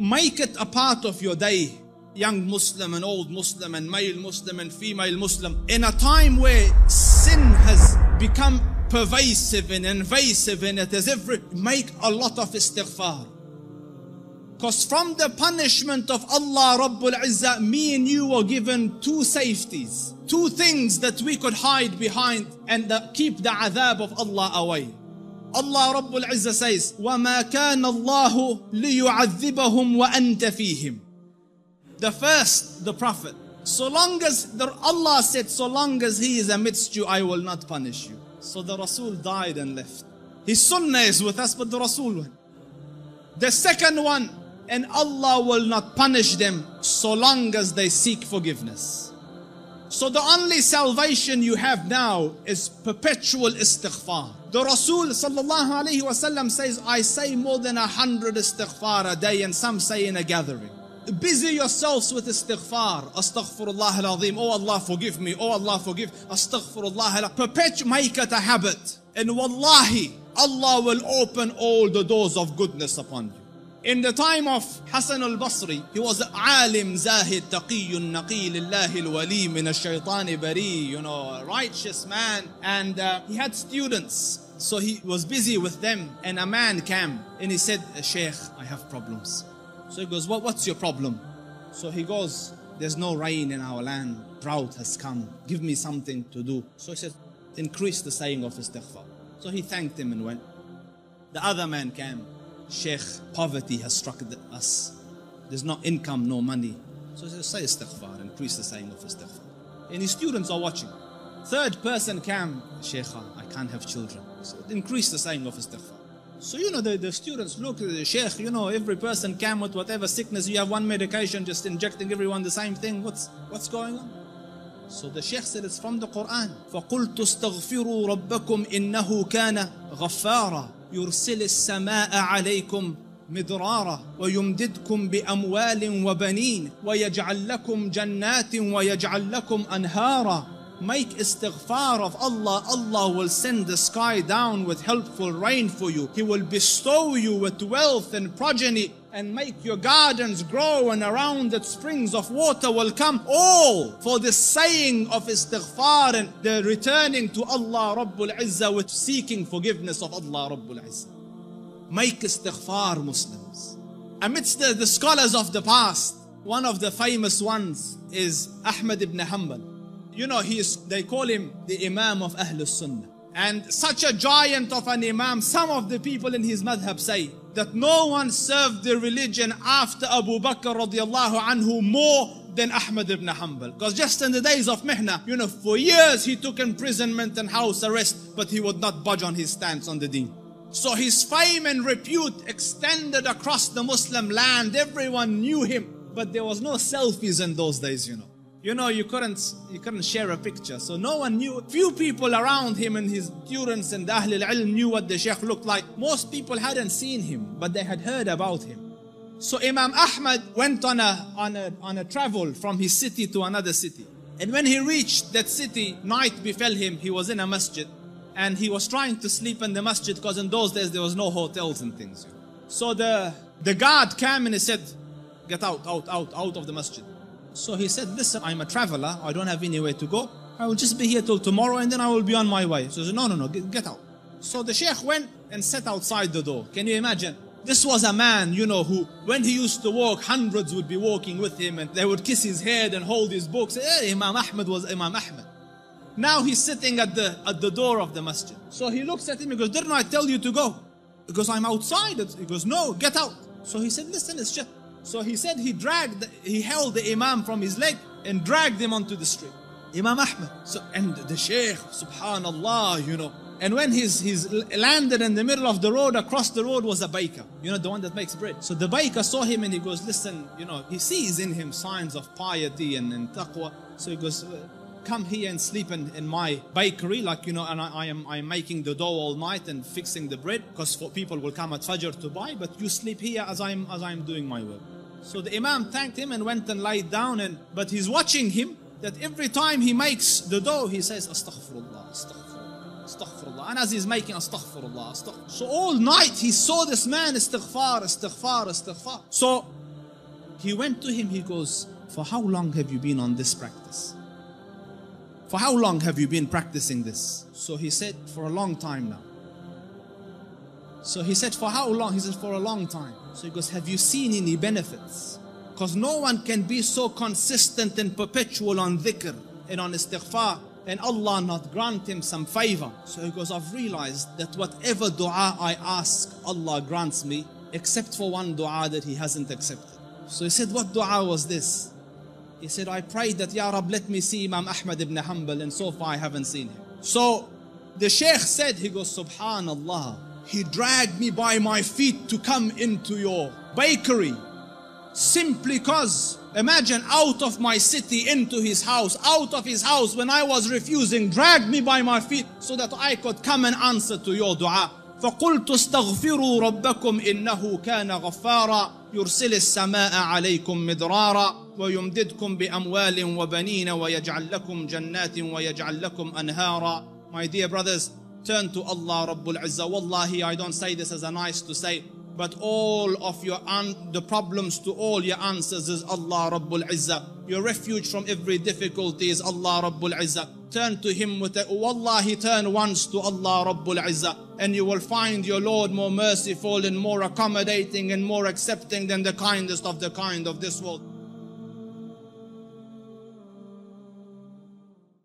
make it a part of your day. Young Muslim and old Muslim and male Muslim and female Muslim. In a time where sin has become pervasive and invasive in it, as every, make a lot of istighfar. Because from the punishment of Allah Rabbul Izzah, me and you were given two safeties. Two things that we could hide behind and keep the adhab of Allah away. Allah Rabbul Izzah says, وَمَا كَانَ اللَّهُ لِيُعَذِّبَهُمْ وَأَنْتَ فِيهِمْ. The first, the Prophet. So long as, Allah said, so long as he is amidst you, I will not punish you. So the Rasul died and left. His sunnah is with us, but the Rasul went. The second one, and Allah will not punish them so long as they seek forgiveness. So the only salvation you have now is perpetual istighfar. The Rasul sallallahu alayhi wasallam says, I say more than 100 istighfar a day, and some say in a gathering. Busy yourselves with istighfar. Astaghfirullah al-azim. Oh Allah forgive me. Oh Allah forgive. Astaghfirullah. Perpetuate, make it a habit. And wallahi, Allah will open all the doors of goodness upon you. In the time of Hassan al-Basri, he was alim, zahid, taqiyyun, naqi, lillahi al-wali, min al-shaytani bari, a righteous man. And he had students. So he was busy with them. And a man came and he said, Shaykh, I have problems. So he goes, what's your problem? So he goes, there's no rain in our land. Drought has come. Give me something to do. So he says, increase the saying of istighfar. So he thanked him and went. The other man came. Sheikh, poverty has struck us. There's no income, no money. So he says, say istighfar, increase the saying of istighfar. And his students are watching. Third person came. Sheikh, I can't have children. So increase the saying of istighfar. So the students look at the Sheikh, every person came with whatever sickness. You have one medication, just injecting everyone the same thing. What's going on? So the Sheikh said, it's from the Quran. فَقُلْتُ اسْتَغْفِرُوا رَبَّكُمْ إِنَّهُ كَانَ غَفَّارًا يُرْسِلِ السَّمَاءَ عَلَيْكُمْ مِدْرَارًا وَيُمْدِدْكُمْ بِأَمْوَالٍ وَبَنِينَ وَيَجْعَلْ لَكُمْ جَنَّاتٍ وَيَجْعَلْ لَكُمْ أَنْهَارًا. Make istighfar of Allah. Allah will send the sky down with helpful rain for you. He will bestow you with wealth and progeny and make your gardens grow, and around it springs of water will come. All for the saying of istighfar and the returning to Allah Rabbul Izzah with seeking forgiveness of Allah Rabbul Izzah. Make istighfar, Muslims. Amidst the scholars of the past, one of the famous ones is Ahmad ibn Hanbal. They call him the Imam of Ahlul Sunnah. And such a giant of an Imam, some of the people in his madhab say that no one served the religion after Abu Bakr radiallahu anhu more than Ahmad ibn Hanbal. Because just in the days of Mihna, for years he took imprisonment and house arrest, but he would not budge on his stance on the deen. So his fame and repute extended across the Muslim land. Everyone knew him, but there was no selfies in those days, you couldn't share a picture. So no one knew. Few people around him and his students and Ahlul Ilm knew what the Shaykh looked like. Most people hadn't seen him, but they had heard about him. So Imam Ahmad went on a travel from his city to another city. And when he reached that city, night befell him. He was in a masjid. And he was trying to sleep in the masjid because in those days there was no hotels and things. So the guard came and he said, get out of the masjid. So he said, listen, I'm a traveler. I don't have anywhere to go. I will just be here till tomorrow and then I will be on my way. So he said, no, get out. So the Sheikh went and sat outside the door. Can you imagine? This was a man, who, when he used to walk, hundreds would be walking with him and they would kiss his head and hold his books. Hey, Imam Ahmad was Imam Ahmad. Now he's sitting at the door of the masjid. So he looks at him, he goes, didn't I tell you to go? He goes, I'm outside. He goes, no, get out. So he said, listen, it's just... So he said he held the Imam from his leg and dragged him onto the street. Imam Ahmad. So, and the Shaykh, subhanallah, And when he's landed in the middle of the road, across the road was a baker, the one that makes bread. So the baker saw him and he goes, listen, he sees in him signs of piety and taqwa. So he goes, come here and sleep in my bakery, and I'm making the dough all night and fixing the bread, because people will come at Fajr to buy, but you sleep here as I'm doing my work. So the Imam thanked him and went and lied down, but he's watching him, that every time he makes the dough, he says, Astaghfirullah, Astaghfirullah, Astaghfirullah. And as he's making Astaghfirullah, Astaghfirullah. So all night he saw this man, Istighfar, Istighfar, Istighfar. So He went to him, he goes, for how long have you been on this practice? For how long have you been practicing this? So he said, for a long time now. So he said, for how long? He said, for a long time. So he goes, have you seen any benefits? Because no one can be so consistent and perpetual on dhikr and on istighfar and Allah not grant him some favor. So he goes, I've realized that whatever dua I ask, Allah grants me, except for one dua that he hasn't accepted. So he said, what dua was this? He said, I prayed that, Ya Rab, let me see Imam Ahmad ibn Hanbal, and so far I haven't seen him. So the Shaykh said, he goes, Subhanallah, he dragged me by my feet to come into your bakery, simply because, imagine, out of my city into his house, out of his house when I was refusing, dragged me by my feet so that I could come and answer to your dua. فقلت استغفروا ربكم إنه كان غفارا يرسل السماء عليكم مدرارا ويمددكم بأموال وبنين ويجعل لكم جنات ويجعل لكم أنهارا. My dear brothers, turn to Allah Rabbul Izzah. Wallahi, I don't say this as a nice to say, but all of the problems to all your answers is Allah Rabbul Izzah. Your refuge from every difficulty is Allah Rabbul Izzah. Turn to Him with it. Wallahi, turn once to Allah Rabbul Izzah, and you will find your Lord more merciful and more accommodating and more accepting than the kindest of the kind of this world.